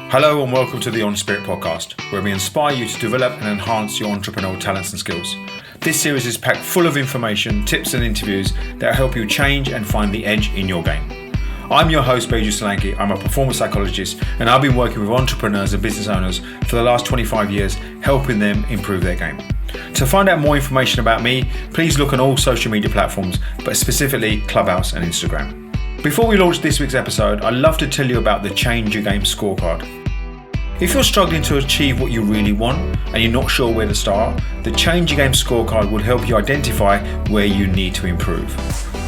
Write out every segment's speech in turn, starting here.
Hello and welcome to the EnSpirit podcast, where we inspire you to develop and enhance your entrepreneurial talents and skills. This series is packed full of information, tips and interviews that help you change and find the edge in your game. I'm your host, Beju Solanki. I'm a performance psychologist and I've been working with entrepreneurs and business owners for the last 25 years, helping them improve their game. To find out more information about me, please look on all social media platforms, but specifically Clubhouse and Instagram. Before we launch this week's episode, I'd love to tell you about the Change Your Game scorecard. If you're struggling to achieve what you really want and you're not sure where to start, the Change Your Game scorecard will help you identify where you need to improve.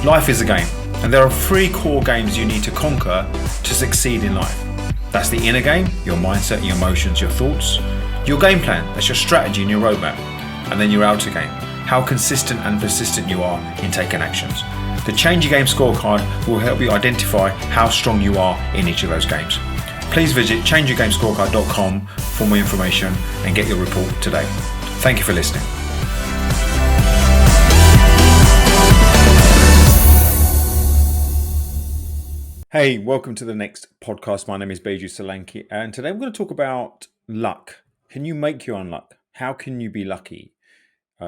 Life is a game, and there are 3 core games you need to conquer to succeed in life. That's the inner game, your mindset, your emotions, your thoughts. Your game plan, that's your strategy and your roadmap. And then your outer game, how consistent and persistent you are in taking actions. The Change Your Game scorecard will help you identify how strong you are in each of those games. Please visit changeyourgamescorecard.com for more information and get your report today. Thank you for listening. Hey, welcome to the next podcast. My name is Beju Solanki, and today I'm going to talk about luck. Can you make your own luck? How can you be lucky?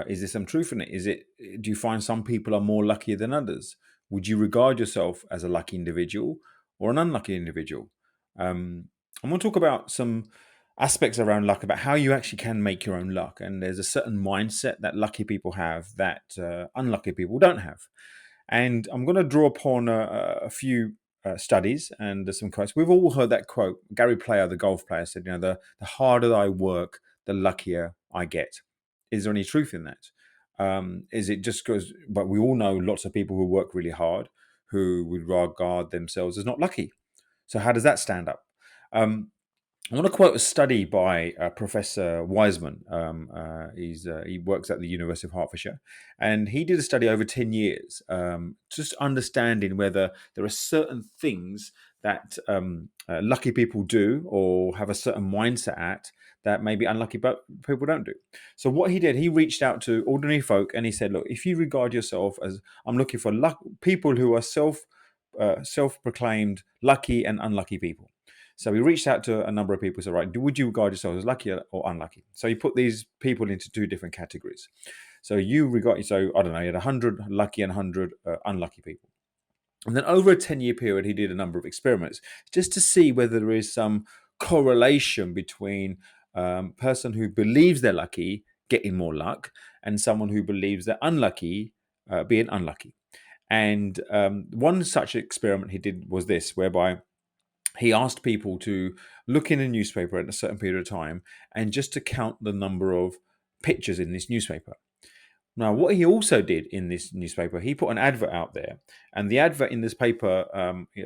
Is there some truth in it? Do you find some people are more lucky than others? Would you regard yourself as a lucky individual or an unlucky individual? I'm going to talk about some aspects around luck, about how you actually can make your own luck. And there's a certain mindset that lucky people have that unlucky people don't have. And I'm going to draw upon a few studies and some quotes. We've all heard that quote. Gary Player, the golf player, said, the harder I work, the luckier I get. Is there any truth in that? Is it just because, but we all know lots of people who work really hard who would regard themselves as not lucky. So how does that stand up? I want to quote a study by Professor Wiseman. He works at the University of Hertfordshire, and he did a study over 10 years, just understanding whether there are certain things that lucky people do or have a certain mindset at that maybe unlucky people don't do. So what he did, he reached out to ordinary folk and he said, look, if you regard yourself as, I'm looking for people who are self-proclaimed lucky and unlucky people. So he reached out to a number of people. So, right, would you regard yourself as lucky or unlucky? So he put these people into 2 different categories. So I don't know, you had 100 lucky and 100 unlucky people. And then over a 10-year period, he did a number of experiments just to see whether there is some correlation between person who believes they're lucky getting more luck and someone who believes they're unlucky being unlucky. And one such experiment he did was this, whereby he asked people to look in a newspaper at a certain period of time and just to count the number of pictures in this newspaper. Now, what he also did in this newspaper, he put an advert out there, and the advert in this paper,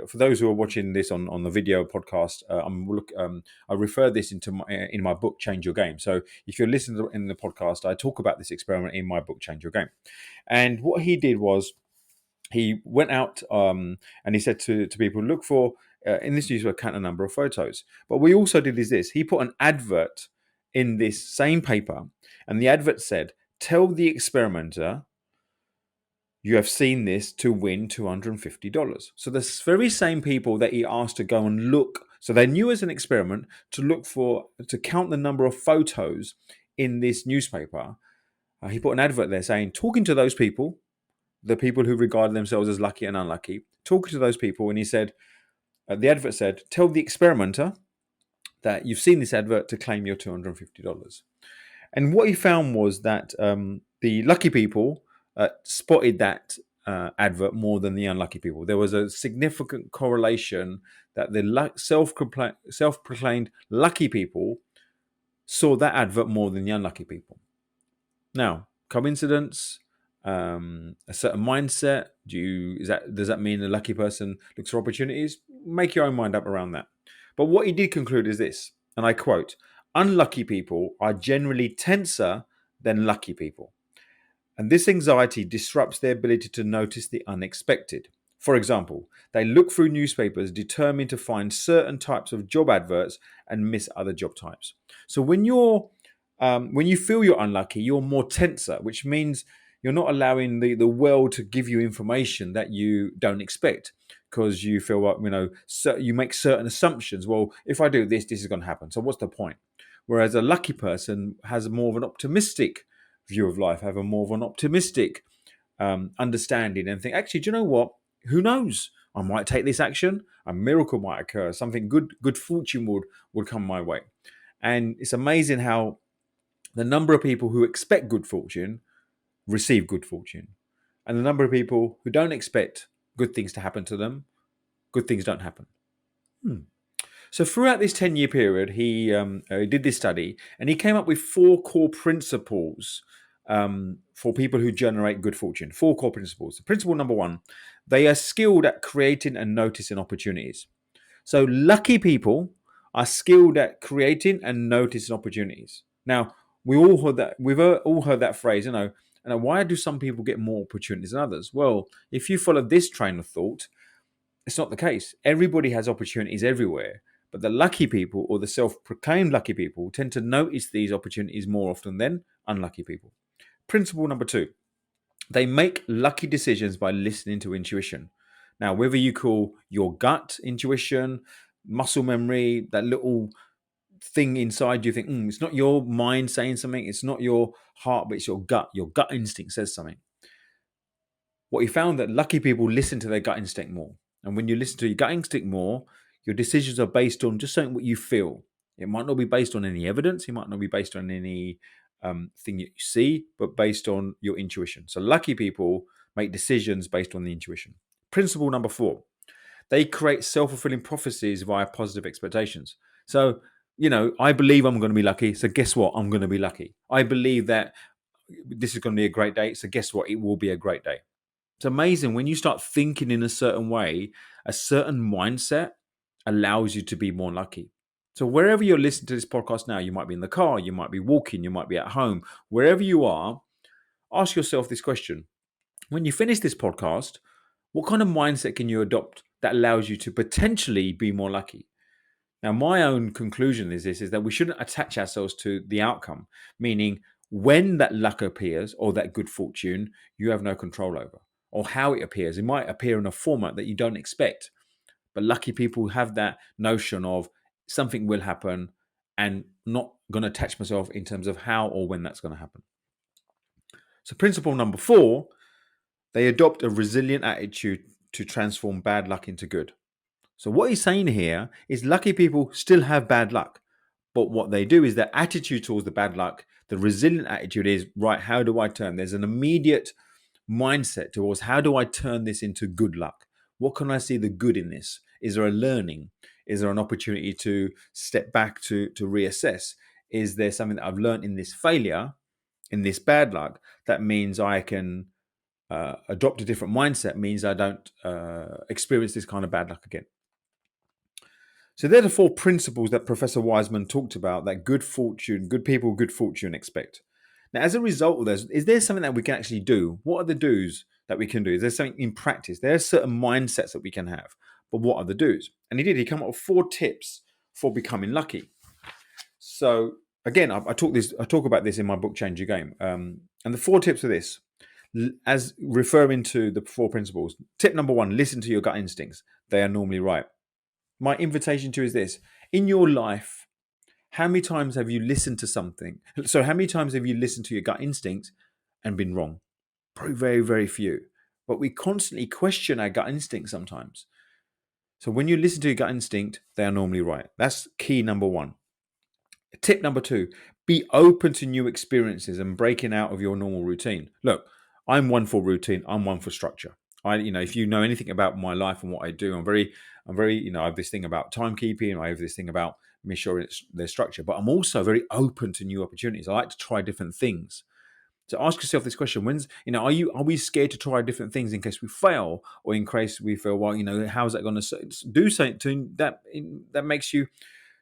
for those who are watching this on the video podcast, I refer this in my book, Change Your Game. So if you're listening in the podcast, I talk about this experiment in my book, Change Your Game. And what he did was he went out and he said to people, look for, in this newspaper, count a number of photos. But what he also did is this, he put an advert in this same paper, and the advert said, tell the experimenter you have seen this to win $250. So the very same people that he asked to go and look, so they knew as an experiment to count the number of photos in this newspaper. He put an advert there saying, talking to those people, the people who regard themselves as lucky and unlucky, talking to those people, and he said, the advert said, tell the experimenter that you've seen this advert to claim your $250. And what he found was that the lucky people spotted that advert more than the unlucky people. There was a significant correlation that the self-proclaimed lucky people saw that advert more than the unlucky people. Now, coincidence, a certain mindset. Does that mean a lucky person looks for opportunities? Make your own mind up around that. But what he did conclude is this, and I quote, unlucky people are generally tenser than lucky people. And this anxiety disrupts their ability to notice the unexpected. For example, they look through newspapers determined to find certain types of job adverts and miss other job types. So when you feel you're unlucky, you're more tenser, which means you're not allowing the world to give you information that you don't expect. because you feel like, so you make certain assumptions. Well, if I do this, this is going to happen. So what's the point? Whereas a lucky person has more of an optimistic view of life, have a more of an optimistic understanding, and think, actually, do you know what? Who knows? I might take this action. A miracle might occur. Something good fortune would come my way. And it's amazing how the number of people who expect good fortune receive good fortune, and the number of people who don't expect good things to happen to them, good things don't happen. So throughout this 10-year period, he did this study, and he came up with 4 core principles for people who generate good fortune. 4 core principles. Principle number 1, they are skilled at creating and noticing opportunities. So lucky people are skilled at creating and noticing opportunities. Now, we've all heard that phrase, and why do some people get more opportunities than others? Well, if you follow this train of thought, it's not the case. Everybody has opportunities everywhere, but the lucky people, or the self-proclaimed lucky people, tend to notice these opportunities more often than unlucky people. Principle number 2, they make lucky decisions by listening to intuition. Now, whether you call your gut intuition, muscle memory, that little thing inside you think, it's not your mind saying something, it's not your heart, but it's your gut. Your gut instinct says something. What he found that lucky people listen to their gut instinct more. And when you listen to your gut instinct more, your decisions are based on just something what you feel. It might not be based on any evidence. It might not be based on any thing that you see, but based on your intuition. So lucky people make decisions based on the intuition. Principle number 4, they create self-fulfilling prophecies via positive expectations. So, I believe I'm going to be lucky. So guess what? I'm going to be lucky. I believe that this is going to be a great day. So guess what? It will be a great day. It's amazing when you start thinking in a certain way, a certain mindset allows you to be more lucky. So wherever you're listening to this podcast now, you might be in the car, you might be walking, you might be at home, wherever you are, ask yourself this question. When you finish this podcast, what kind of mindset can you adopt that allows you to potentially be more lucky? Now, my own conclusion is that we shouldn't attach ourselves to the outcome, meaning when that luck appears or that good fortune, you have no control over, or how it appears. It might appear in a format that you don't expect. But lucky people have that notion of something will happen, and not going to attach myself in terms of how or when that's going to happen. So principle number 4, they adopt a resilient attitude to transform bad luck into good. So what he's saying here is lucky people still have bad luck, but what they do is their attitude towards the bad luck, the resilient attitude is, right, how do I turn? There's an immediate mindset towards, how do I turn this into good luck? What can I see the good in this? Is there a learning? Is there an opportunity to step back to reassess? Is there something that I've learned in this failure, in this bad luck, that means I can adopt a different mindset, means I don't experience this kind of bad luck again? So they're the 4 principles that Professor Wiseman talked about that good people, good fortune expect. Now, as a result of this, is there something that we can actually do? What are the do's that we can do? Is there something in practice? There are certain mindsets that we can have, but what are the do's? And he came up with 4 tips for becoming lucky. So again, I talk about this in my book, Change Your Game. And the 4 tips are this, as referring to the 4 principles. Tip number 1, listen to your gut instincts. They are normally right. My invitation to you is this: in your life, how many times have you listened to something? So how many times have you listened to your gut instinct and been wrong? Probably very, very few. But we constantly question our gut instinct sometimes. So when you listen to your gut instinct, they are normally right. That's key number 1. Tip number 2, be open to new experiences and breaking out of your normal routine. Look, I'm one for routine. I'm one for structure. If you know anything about my life and what I do, I'm very, I have this thing about timekeeping. I have this thing about making sure there's structure, but I'm also very open to new opportunities. I like to try different things. So ask yourself this question: are we scared to try different things in case we fail, or in case we feel, well, how's that going to do something that makes you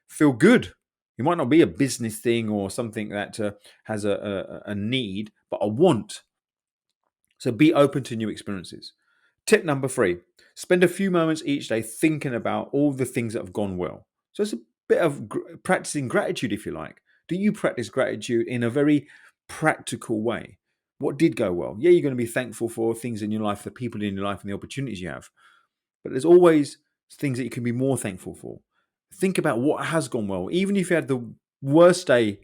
feel good? It might not be a business thing or something that has a need, but a want. So be open to new experiences. Tip number 3, spend a few moments each day thinking about all the things that have gone well. So it's a bit of practicing gratitude, if you like. Do you practice gratitude in a very practical way? What did go well? Yeah, you're going to be thankful for things in your life, the people in your life, and the opportunities you have. but there's always things that you can be more thankful for. Think about what has gone well. Even if you had the worst day,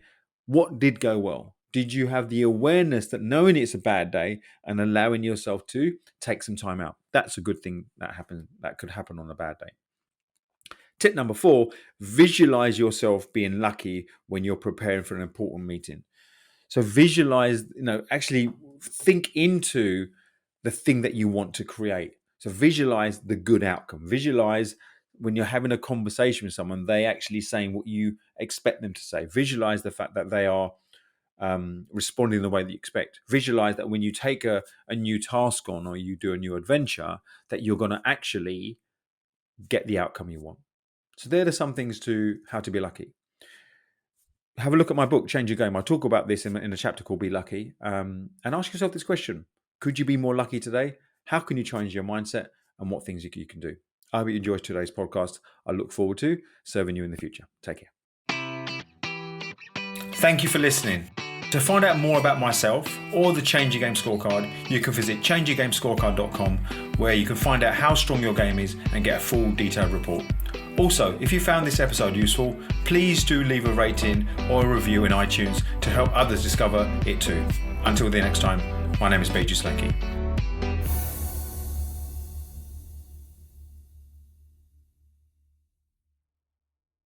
what did go well? Did you have the awareness that knowing it's a bad day and allowing yourself to take some time out? That's a good thing that could happen on a bad day. Tip number 4, visualize yourself being lucky when you're preparing for an important meeting. So visualize, actually think into the thing that you want to create. So visualize the good outcome. Visualize when you're having a conversation with someone, they actually saying what you expect them to say. Visualize the fact that they are responding the way that you expect. Visualize that when you take a new task on or you do a new adventure, that you're going to actually get the outcome you want. So there are some things to how to be lucky. Have a look at my book, Change Your Game. I talk about this in a chapter called Be Lucky. And ask yourself this question. Could you be more lucky today? How can you change your mindset and what things you can do? I hope you enjoyed today's podcast. I look forward to serving you in the future. Take care. Thank you for listening. To find out more about myself or the Change Your Game scorecard, you can visit changeyourgamescorecard.com, where you can find out how strong your game is and get a full detailed report. Also, if you found this episode useful, please do leave a rating or a review in iTunes to help others discover it too. Until the next time, my name is Beju Slanky.